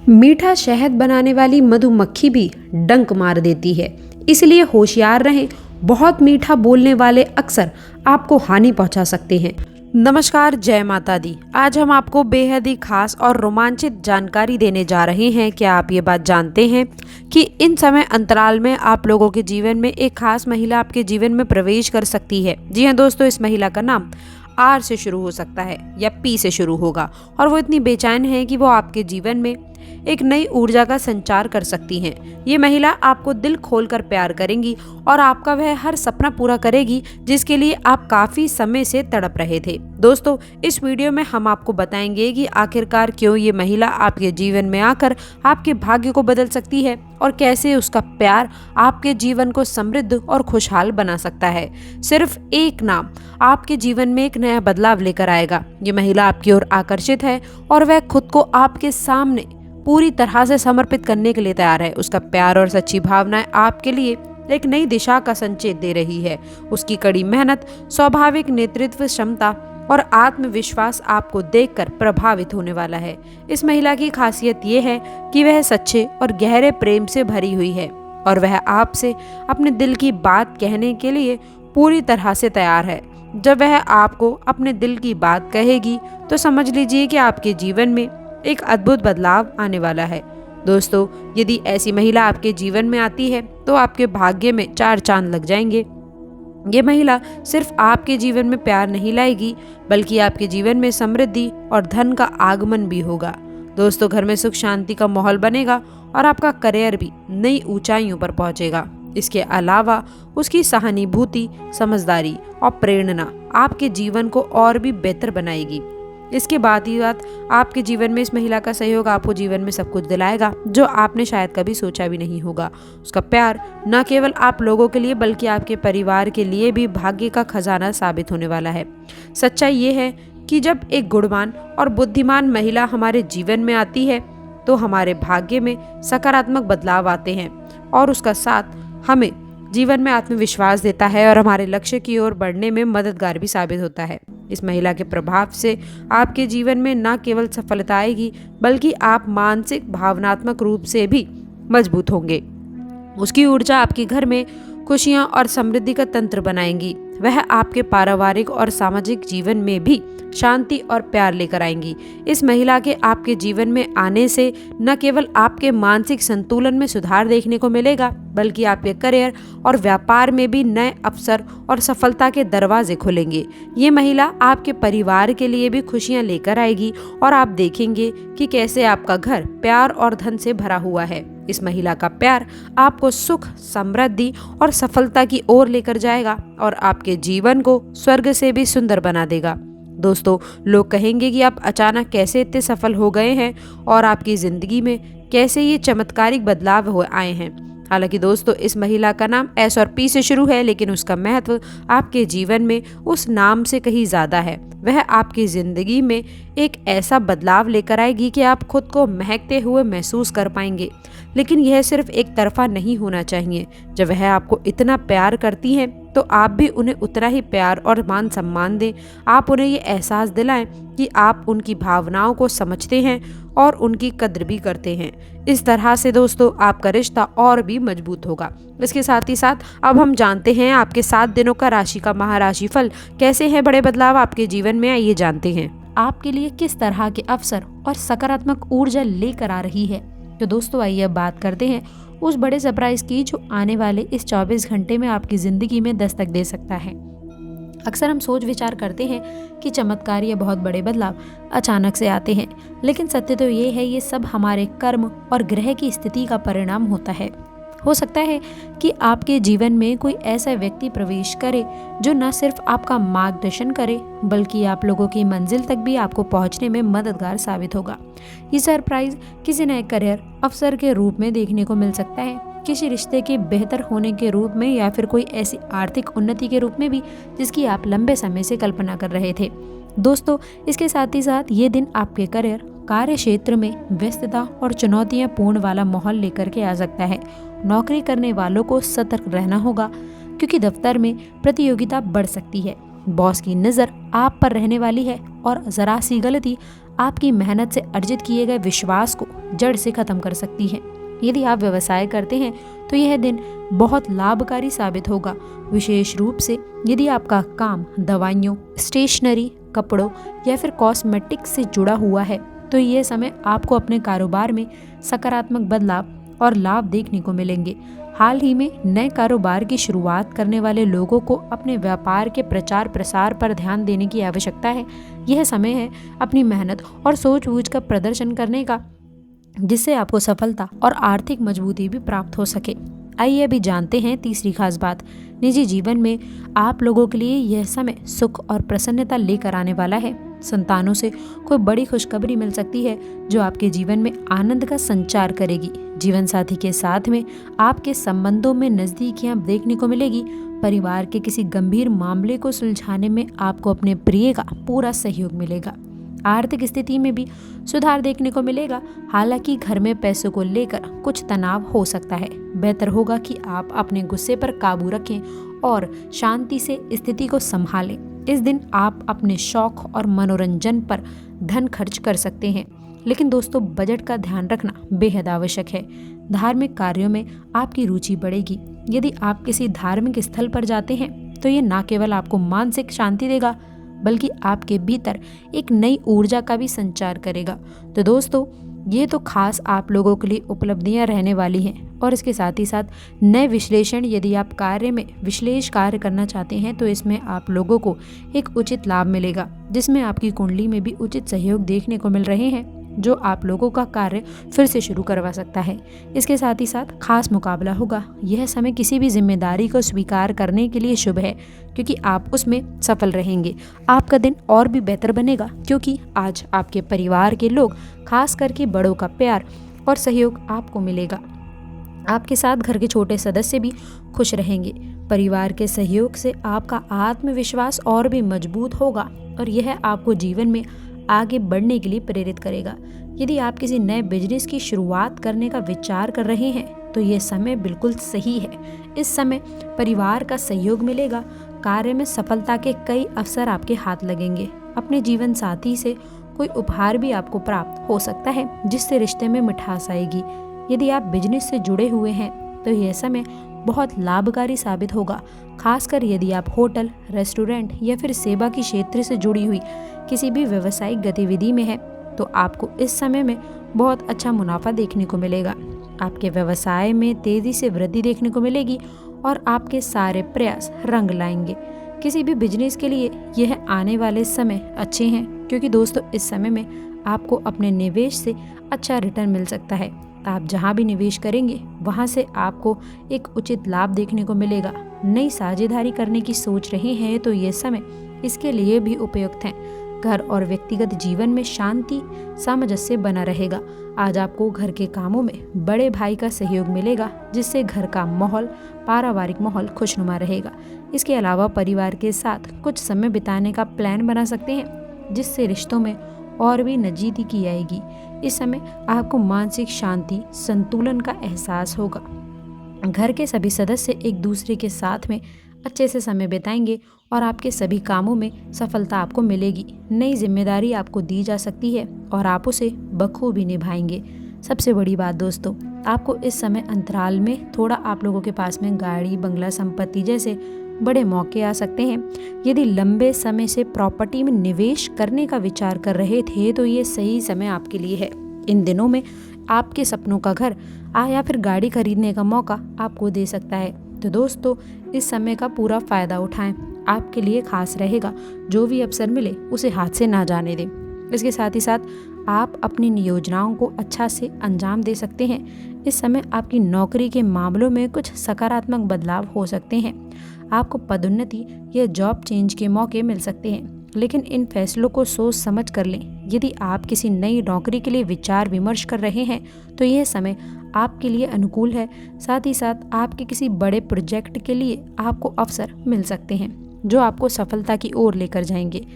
मीठा शहद बनाने वाली मधुमक्खी भी डंक मार देती है, इसलिए होशियार रहें। बहुत मीठा बोलने वाले अक्सर आपको हानि पहुंचा सकते हैं। नमस्कार, जय माता दी। आज हम आपको बेहद ही खास और रोमांचित जानकारी देने जा रहे हैं। क्या आप ये बात जानते हैं कि इन समय अंतराल में आप लोगों के जीवन में एक खास महिला आपके जीवन में प्रवेश कर सकती है। जी हाँ दोस्तों, इस महिला का नाम आर से शुरू हो सकता है या पी से शुरू होगा, और वो इतनी बेचैन है कि वो आपके जीवन में एक नई ऊर्जा का संचार कर सकती हैं। ये महिला आपको दिल खोलकर प्यार करेंगी और आपका वह हर सपना पूरा करेगी जिसके लिए आप काफी समय से तड़प रहे थे। दोस्तों, इस वीडियो में हम आपको बताएंगे कि आखिरकार क्यों ये महिला आपके जीवन में आकर आपके भाग्य को बदल सकती है और कैसे उसका प्यार आपके जीवन को समृद्ध और खुशहाल बना सकता है। सिर्फ एक नाम आपके जीवन में एक नया बदलाव लेकर आएगा। ये महिला आपकी ओर आकर्षित है और वह खुद को आपके सामने पूरी तरह से समर्पित करने के लिए तैयार है। उसका प्यार और सच्ची भावनाएं आपके लिए एक नई दिशा का संकेत दे रही है। उसकी कड़ी मेहनत, स्वाभाविक नेतृत्व क्षमता और आत्मविश्वास आपको देखकर प्रभावित होने वाला है। इस महिला की खासियत ये है कि वह सच्चे और गहरे प्रेम से भरी हुई है और वह आपसे अपने दिल की बात कहने के लिए पूरी तरह से तैयार है। जब वह आपको अपने दिल की बात कहेगी तो समझ लीजिए कि आपके जीवन में एक अद्भुत बदलाव आने वाला है। दोस्तों, यदि ऐसी महिला आपके जीवन में आती है तो आपके भाग्य में 4 चांद लग जाएंगे। ये महिला सिर्फ आपके जीवन में प्यार नहीं लाएगी, बल्कि आपके जीवन में समृद्धि और धन का आगमन भी होगा। दोस्तों, घर में सुख शांति का माहौल बनेगा और आपका करियर भी नई ऊंचाइयों पर पहुंचेगा। इसके अलावा उसकी सहानुभूति, समझदारी और प्रेरणा आपके जीवन को और भी बेहतर बनाएगी। इसके बाद ही बात आपके जीवन में इस महिला का सहयोग आपको जीवन में सब कुछ दिलाएगा जो आपने शायद कभी सोचा भी नहीं होगा। उसका प्यार न केवल आप लोगों के लिए बल्कि आपके परिवार के लिए भी भाग्य का खजाना साबित होने वाला है। सच्चाई ये है कि जब एक गुणवान और बुद्धिमान महिला हमारे जीवन में आती है तो हमारे भाग्य में सकारात्मक बदलाव आते हैं और उसका साथ हमें जीवन में आत्मविश्वास देता है और हमारे लक्ष्य की ओर बढ़ने में मददगार भी साबित होता है। इस महिला के प्रभाव से आपके जीवन में न केवल सफलता आएगी बल्कि आप मानसिक भावनात्मक रूप से भी मजबूत होंगे। उसकी ऊर्जा आपके घर में खुशियां और समृद्धि का तंत्र बनाएंगी। वह आपके पारिवारिक और सामाजिक जीवन में भी शांति और प्यार लेकर आएंगी। इस महिला के आपके जीवन में आने से न केवल आपके मानसिक संतुलन में सुधार देखने को मिलेगा बल्कि आपके करियर और व्यापार में भी नए अवसर और सफलता के दरवाजे खुलेंगे। ये महिला आपके परिवार के लिए भी खुशियां लेकर आएगी और आप देखेंगे कि कैसे आपका घर प्यार और धन से भरा हुआ है। इस महिला का प्यार आपको सुख, समृद्धि और सफलता की ओर लेकर जाएगा और आपके जीवन को स्वर्ग से भी सुंदर बना देगा। दोस्तों, लोग कहेंगे कि आप अचानक कैसे इतने सफल हो गए हैं और आपकी जिंदगी में कैसे ये चमत्कारिक बदलाव हो आए हैं। हालांकि दोस्तों, इस महिला का नाम एस और पी से शुरू है, लेकिन उसका महत्व आपके जीवन में उस नाम से कहीं ज्यादा है। वह आपकी जिंदगी में एक ऐसा बदलाव लेकर आएगी कि आप खुद को महकते हुए महसूस कर पाएंगे। लेकिन यह सिर्फ एक तरफा नहीं होना चाहिए। जब वह आपको इतना प्यार करती हैं तो आप भी उन्हें उतना ही प्यार और मान सम्मान दें। आप उन्हें ये एहसास दिलाएं कि आप उनकी भावनाओं को समझते हैं और उनकी कद्र भी करते हैं। इस तरह से दोस्तों, आपका रिश्ता और भी मजबूत होगा। इसके साथ ही साथ अब हम जानते हैं आपके 7 दिनों का राशि का महाराशि फल कैसे हैं बड़े बदलाव आपके जीवन में आइए जानते हैं आपके लिए किस तरह के अवसर और सकारात्मक ऊर्जा लेकर आ रही है। तो दोस्तों, आइए अब बात करते हैं उस बड़े सरप्राइज की जो आने वाले इस 24 घंटे में आपकी जिंदगी में दस्तक दे सकता है। अक्सर हम सोच विचार करते हैं कि चमत्कार या बहुत बड़े बदलाव अचानक से आते हैं, लेकिन सत्य तो ये है ये सब हमारे कर्म और ग्रह की स्थिति का परिणाम होता है। हो सकता है कि आपके जीवन में कोई ऐसा व्यक्ति प्रवेश करे जो न सिर्फ आपका मार्गदर्शन करे बल्कि आप लोगों की मंजिल तक भी आपको पहुंचने में मददगार साबित होगा। ये सरप्राइज किसी नए करियर अवसर के रूप में देखने को मिल सकता है, किसी रिश्ते के बेहतर होने के रूप में या फिर कोई ऐसी आर्थिक उन्नति के रूप में भी जिसकी आप लंबे समय से कल्पना कर रहे थे। दोस्तों, इसके साथ ही साथ ये दिन आपके करियर, कार्य क्षेत्र में व्यस्तता और चुनौतियां पूर्ण वाला माहौल लेकर के आ सकता है। नौकरी करने वालों को सतर्क रहना होगा क्योंकि दफ्तर में प्रतियोगिता बढ़ सकती है। बॉस की नज़र आप पर रहने वाली है और ज़रा सी गलती आपकी मेहनत से अर्जित किए गए विश्वास को जड़ से खत्म कर सकती है। यदि आप व्यवसाय करते हैं तो यह दिन बहुत लाभकारी साबित होगा, विशेष रूप से यदि आपका काम दवाइयों, स्टेशनरी, कपड़ों या फिर कॉस्मेटिक्स से जुड़ा हुआ है तो यह समय आपको अपने कारोबार में सकारात्मक बदलाव और लाभ देखने को मिलेंगे। हाल ही में नए कारोबार की शुरुआत करने वाले लोगों को अपने व्यापार के प्रचार प्रसार पर ध्यान देने की आवश्यकता है। यह समय है अपनी मेहनत और सूझबूझ का प्रदर्शन करने का, जिससे आपको सफलता और आर्थिक मजबूती भी प्राप्त हो सके। आइए अभी जानते हैं तीसरी खास बात। निजी जीवन में आप लोगों के लिए यह समय सुख और प्रसन्नता लेकर आने वाला है। संतानों से कोई बड़ी खुशखबरी मिल सकती है जो आपके जीवन में आनंद का संचार करेगी। जीवन साथी के साथ में आपके संबंधों में नजदीकियां देखने को मिलेगी। परिवार के किसी गंभीर मामले को सुलझाने में आपको अपने प्रिय का पूरा सहयोग मिलेगा। आर्थिक स्थिति में भी सुधार देखने को मिलेगा। हालांकि घर में पैसों को लेकर कुछ तनाव हो सकता है। बेहतर होगा कि आप अपने गुस्से पर काबू रखें और शांति से स्थिति को संभालें। इस दिन आप अपने शौक और मनोरंजन पर धन खर्च कर सकते हैं, लेकिन दोस्तों बजट का ध्यान रखना बेहद आवश्यक है। धार्मिक कार्यों में आपकी रुचि बढ़ेगी। यदि आप किसी धार्मिक स्थल पर जाते हैं तो ये न केवल आपको मानसिक शांति देगा बल्कि आपके भीतर एक नई ऊर्जा का भी संचार करेगा। तो दोस्तों ये तो खास आप लोगों के लिए उपलब्धियां रहने वाली हैं, और इसके साथ ही साथ नए विश्लेषण, यदि आप कार्य में विश्लेष कार्य करना चाहते हैं तो इसमें आप लोगों को एक उचित लाभ मिलेगा, जिसमें आपकी कुंडली में भी उचित सहयोग देखने को मिल रहे हैं जो आप लोगों का कार्य फिर से शुरू करवा सकता है। इसके साथ ही साथ खास मुकाबला होगा। यह समय किसी भी जिम्मेदारी को स्वीकार करने के लिए शुभ है, क्योंकि आप उसमें सफल रहेंगे। आपका दिन और भी बेहतर बनेगा, क्योंकि आज आपके परिवार के लोग, खास करके बड़ों का प्यार और सहयोग आपको मिलेगा। आपके साथ घर के छोटे सदस्य भी खुश रहेंगे। परिवार के सहयोग से आपका आत्मविश्वास और भी मजबूत होगा और यह आपको जीवन में आगे बढ़ने के लिए प्रेरित करेगा। यदि आप किसी नए बिजनेस की शुरुआत करने का विचार कर रहे हैं तो यह समय बिल्कुल सही है। इस समय परिवार का सहयोग मिलेगा। कार्य में सफलता के कई अवसर आपके हाथ लगेंगे। अपने जीवन साथी से कोई उपहार भी आपको प्राप्त हो सकता है, जिससे रिश्ते में मिठास आएगी। यदि आप बिजनेस से जुड़े हुए हैं तो यह समय बहुत लाभकारी साबित होगा, खासकर यदि आप होटल, रेस्टोरेंट या फिर सेवा की क्षेत्र से जुड़ी हुई किसी भी व्यावसायिक गतिविधि में है तो आपको इस समय में बहुत अच्छा मुनाफा देखने को मिलेगा। आपके व्यवसाय में तेजी से वृद्धि देखने को मिलेगी और आपके सारे प्रयास रंग लाएंगे। किसी भी बिजनेस के लिए यह आने वाले समय अच्छे हैं, क्योंकि दोस्तों इस समय में आपको अपने निवेश से अच्छा रिटर्न मिल सकता है। आप जहां भी निवेश करेंगे वहां से आपको एक उचित लाभ देखने को मिलेगा। नई साझेदारी करने की सोच रहे हैं तो ये समय इसके लिए भी उपयुक्त है। घर और व्यक्तिगत जीवन में शांति, सामंजस्य बना रहेगा। आज आपको घर के कामों में बड़े भाई का सहयोग मिलेगा, जिससे घर का माहौल, पारिवारिक माहौल खुशनुमा रहेगा। इसके अलावा परिवार के साथ कुछ समय बिताने का प्लान बना सकते हैं, जिससे रिश्तों में और भी नज़दीकी आएगी। इस समय आपको मानसिक शांति, संतुलन का एहसास होगा। घर के सभी सदस्य एक दूसरे के साथ में अच्छे से समय बिताएंगे और आपके सभी कामों में सफलता आपको मिलेगी। नई जिम्मेदारी आपको दी जा सकती है और आप उसे बखूबी निभाएंगे। सबसे बड़ी बात दोस्तों, आपको इस समय अंतराल में थोड़ा आप लोगों के पास में गाड़ी, बंगला, संपत्ति जैसे बड़े मौके आ सकते हैं। यदि लंबे समय से प्रॉपर्टी में निवेश करने का विचार कर रहे थे तो ये सही समय आपके लिए है। इन दिनों में आपके सपनों का घर या फिर गाड़ी खरीदने का मौका आपको दे सकता है। तो दोस्तों इस समय का पूरा फायदा उठाएं, आपके लिए खास रहेगा। जो भी अवसर मिले उसे हाथ से ना जाने दें। इसके साथ ही साथ आप अपनी योजनाओं को अच्छा से अंजाम दे सकते हैं। इस समय आपकी नौकरी के मामलों में कुछ सकारात्मक बदलाव हो सकते हैं। आपको पदोन्नति या जॉब चेंज के मौके मिल सकते हैं, लेकिन इन फैसलों को सोच समझ कर लें। यदि आप किसी नई नौकरी के लिए विचार विमर्श कर रहे हैं तो यह समय आपके लिए अनुकूल है। साथ ही साथ आपके किसी बड़े प्रोजेक्ट के लिए आपको अवसर मिल सकते हैं जो आपको सफलता की ओर लेकर जाएंगे।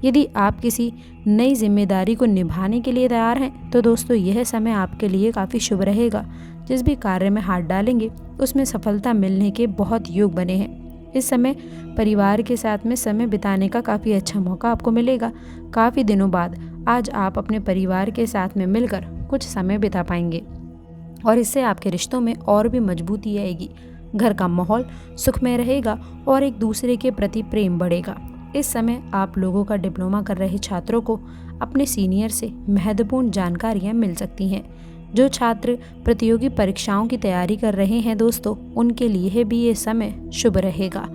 यदि आप किसी नई जिम्मेदारी को निभाने के लिए तैयार हैं तो दोस्तों यह समय आपके लिए काफ़ी शुभ रहेगा। जिस भी कार्य में हाथ डालेंगे उसमें सफलता मिलने के बहुत योग बने हैं। इस समय परिवार के साथ में समय बिताने का काफ़ी अच्छा मौका आपको मिलेगा। काफ़ी दिनों बाद आज आप अपने परिवार के साथ में मिलकर कुछ समय बिता पाएंगे और इससे आपके रिश्तों में और भी मजबूती आएगी। घर का माहौल सुखमय रहेगा और एक दूसरे के प्रति प्रेम बढ़ेगा। इस समय आप लोगों का डिप्लोमा कर रहे छात्रों को अपने सीनियर से महत्वपूर्ण जानकारियाँ मिल सकती हैं। जो छात्र प्रतियोगी परीक्षाओं की तैयारी कर रहे हैं दोस्तों, उनके लिए भी ये समय शुभ रहेगा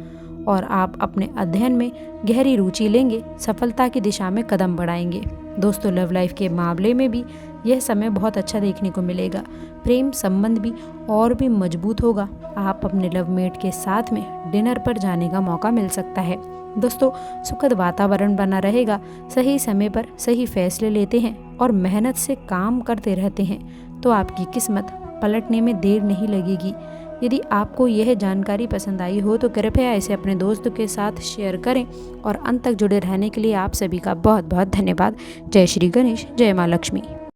और आप अपने अध्ययन में गहरी रुचि लेंगे, सफलता की दिशा में कदम बढ़ाएंगे। दोस्तों, लव लाइफ के मामले में भी यह समय बहुत अच्छा देखने को मिलेगा। प्रेम संबंध भी और भी मजबूत होगा। आप अपने लवमेट के साथ में डिनर पर जाने का मौका मिल सकता है। दोस्तों, सुखद वातावरण बना रहेगा। सही समय पर सही फैसले लेते हैं और मेहनत से काम करते रहते हैं तो आपकी किस्मत पलटने में देर नहीं लगेगी। यदि आपको यह जानकारी पसंद आई हो तो कृपया इसे अपने दोस्तों के साथ शेयर करें और अंत तक जुड़े रहने के लिए आप सभी का बहुत बहुत धन्यवाद। जय श्री गणेश, जय माँ लक्ष्मी।